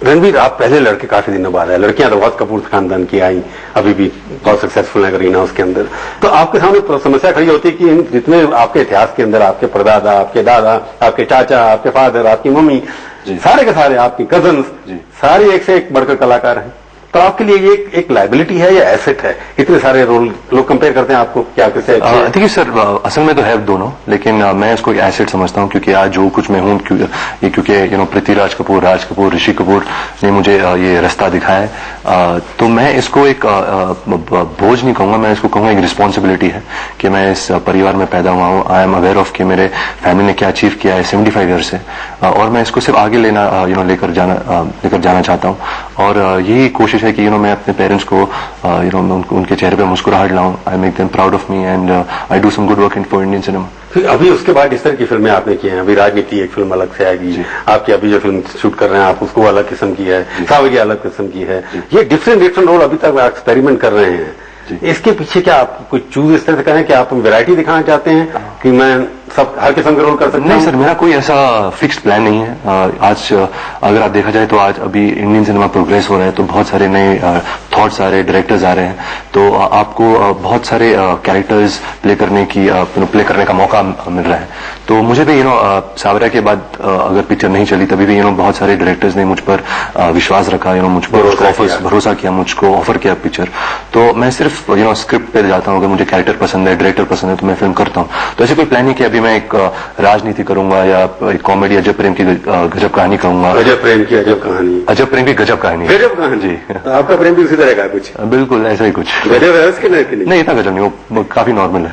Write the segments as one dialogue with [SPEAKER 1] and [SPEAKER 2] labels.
[SPEAKER 1] रणबीर, आप पहले लड़के काफी दिनों बाद आए, लड़कियां तो बहुत कपूर खानदान की आई, अभी भी बहुत सक्सेसफुल है करीना उसके अंदर। तो आपके सामने समस्या खड़ी होती है कि जितने आपके इतिहास के अंदर आपके परदादा, आपके दादा, आपके चाचा, आपके फादर, आपकी मम्मी, सारे के सारे आपकी कजन्स, सारे एक से एक बढ़कर कलाकार हैं। तो आपके लिए ये एक लाइबिलिटी है या एसेट है? इतने सारे रोल लोग कंपेयर करते हैं आपको, क्या कैसे?
[SPEAKER 2] देखिए सर, असल में तो है दोनों, लेकिन मैं इसको एक एसेट समझता हूँ, क्योंकि आज जो कुछ मैं हूँ, क्योंकि पृथ्वीराज कपूर, राज कपूर, ऋषि कपूर ने मुझे ये रास्ता दिखाया है। तो मैं इसको एक बोझ नहीं कहूंगा, मैं इसको कहूंगा एक रिस्पॉन्सिबिलिटी है कि मैं इस परिवार में पैदा हुआ हूँ। आई एम अवेयर ऑफ कि मेरे फैमिली ने क्या अचीव किया है 75 ईयर से, और मैं इसको सिर्फ आगे लेकर जाना चाहता हूँ। और यही कोशिश है कि मैं अपने पेरेंट्स को उनके चेहरे पे मुस्कुराहट लाऊं। I make them proud of me and I do some good work in for Indian cinema.
[SPEAKER 1] फिर अभी उसके बाद इस तरह की फिल्में आपने की हैं, अभी राजनीति एक फिल्म अलग से आएगी, आपकी अभी जो फिल्म शूट कर रहे हैं आप उसको अलग किस्म की है, सावरिया अलग किस्म की है, ये डिफरेंट रोल अभी तक एक्सपेरिमेंट कर रहे हैं। इसके पीछे क्या आप कुछ चूज इस तरह से करें कि आप वैरायटी दिखाना चाहते हैं कि मैं सब हर किस्म के रोल कर सकता हूं?
[SPEAKER 2] नहीं सर, मेरा कोई ऐसा फिक्स्ड प्लान नहीं है। आज अगर आप देखा जाए तो आज अभी इंडियन सिनेमा प्रोग्रेस हो रहा है, तो बहुत सारे नए थॉट्स आ रहे हैं, डायरेक्टर्स आ रहे हैं, तो आपको बहुत सारे कैरेक्टर्स प्ले करने का मौका मिल रहा है। तो मुझे भी सावरिया के बाद अगर पिक्चर नहीं चली तभी भी बहुत सारे डायरेक्टर्स ने मुझ पर विश्वास रखा, मुझ पर भरोसा किया, मुझको ऑफर किया पिक्चर। तो मैं सिर्फ स्क्रिप्ट पे जाता हूँ, अगर मुझे कैरेक्टर पसंद है, डायरेक्टर पसंद है तो मैं फिल्म करता हूँ। तो ऐसे कोई प्लान नहीं कि अभी मैं एक राजनीति करूंगा या एक कॉमेडी अजब प्रेम की गजब कहानी कहूंगा।
[SPEAKER 1] अजब प्रेम की अजब कहानी,
[SPEAKER 2] अजब प्रेम की गजब कहानी,
[SPEAKER 1] गजब कहानी जी। तो आपका प्रेम भी उसी तरह का कुछ?
[SPEAKER 2] बिल्कुल ऐसा ही कुछ।
[SPEAKER 1] गजब है उसके नहीं,
[SPEAKER 2] इतना गजब नहीं, वो काफी नॉर्मल है।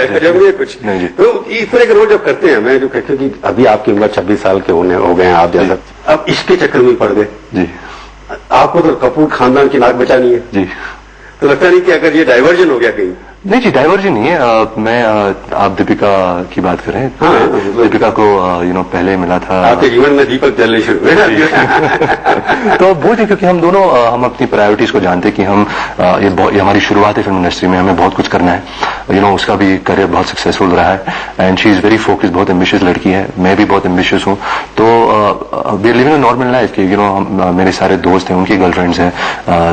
[SPEAKER 1] गजब नहीं है कुछ नहीं जी। तो इस तरह के रोल जब करते हैं, मैं जो कहते हैं कि अभी आपकी उम्र 26 साल के हो गए हैं आप जैसा, अब इसके चक्कर में पड़ गए जी। आपको तो कपूर खानदान की नाक बचानी है जी। तो लगता नहीं कि अगर ये डाइवर्जन हो गया कहीं?
[SPEAKER 2] नहीं जी, डाइवर्जन नहीं है। आप दीपिका की बात करें, दीपिका को पहले मिला था।
[SPEAKER 1] आपके जीवन में दीपक जलने शुरू हुए
[SPEAKER 2] तो वो थी, क्योंकि हम दोनों हम अपनी प्रायोरिटीज को जानते हैं कि हम ये हमारी शुरुआत है फिल्म इंडस्ट्री में, हमें बहुत कुछ करना है। उसका भी करियर बहुत सक्सेसफुल रहा है and she is very focused, बहुत एम्बिशियस लड़की है, मैं भी बहुत एम्बिशियस हूँ। तो we are living a normal life कि मेरे सारे दोस्त हैं, उनकी गर्लफ्रेंड्स हैं,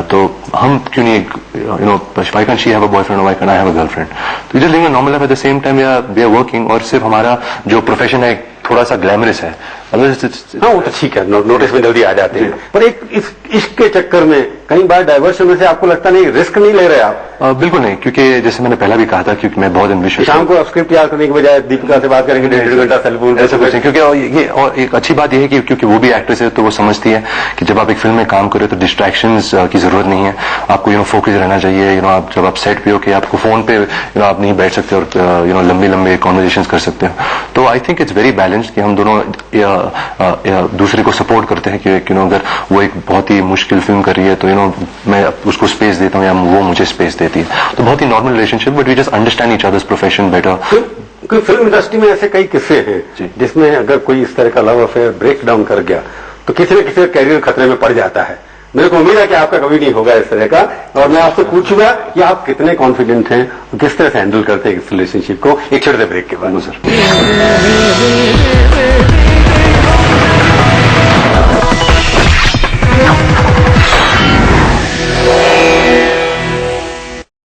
[SPEAKER 2] तो हम क्यों नहीं why can she have a boyfriend, why can I have a girlfriend? तो just living a normal life at the same time we are working, और सिर्फ हमारा जो प्रोफेशन है थोड़ा सा ग्लैमरस है।
[SPEAKER 1] हाँ वो तो ठीक है, नोटिस में जल्दी आ जाते हैं, पर इसके चक्कर में कई बार डाइवर्शन में से आपको लगता नहीं रिस्क नहीं ले रहे आप?
[SPEAKER 2] बिल्कुल नहीं, क्योंकि जैसे मैंने पहला भी कहा था, क्योंकि मैं बहुत एम्बिशियस।
[SPEAKER 1] शाम को स्क्रिप्ट याद करने के बजाय दीपिका से बात करेंगे 1.5 घंटा सेलफोन,
[SPEAKER 2] ऐसा कुछ नहीं। क्योंकि ये और एक अच्छी बात यह है कि क्योंकि वो भी एक्ट्रेस है, तो वो समझती है कि जब आप एक फिल्म में काम करें तो डिस्ट्रैक्शंस की जरूरत नहीं है, आपको फोकस रहना चाहिए। आप जब आप सेट पे हो कि आपको फोन पे आप नहीं बैठ सकते और लंबे कॉन्वर्जेशंस कर सकते हो। तो I think it's very balanced कि हम दोनों दूसरे को सपोर्ट करते हैं कि अगर वो एक बहुत ही मुश्किल फिल्म कर रही है तो मैं उसको स्पेस देता हूँ या वो मुझे स्पेस देती है। तो बहुत ही normal relationship, but we just understand each other's profession better.
[SPEAKER 1] कोई फिल्म इंडस्ट्री में ऐसे कई किस्से हैं जिसमें अगर कोई इस तरह का लव अफेयर ब्रेक डाउन कर गया तो किसी न किसी कैरियर खतरे में पड़ जाता है। मेरे को उम्मीद है कि आपका कभी नहीं होगा इस तरह का, और मैं आपसे पूछूंगा कि आप कितने कॉन्फिडेंट हैं, किस तरह से हैंडल करते हैं इस रिलेशनशिप को, एक छोटे ब्रेक के बाद।
[SPEAKER 2] सर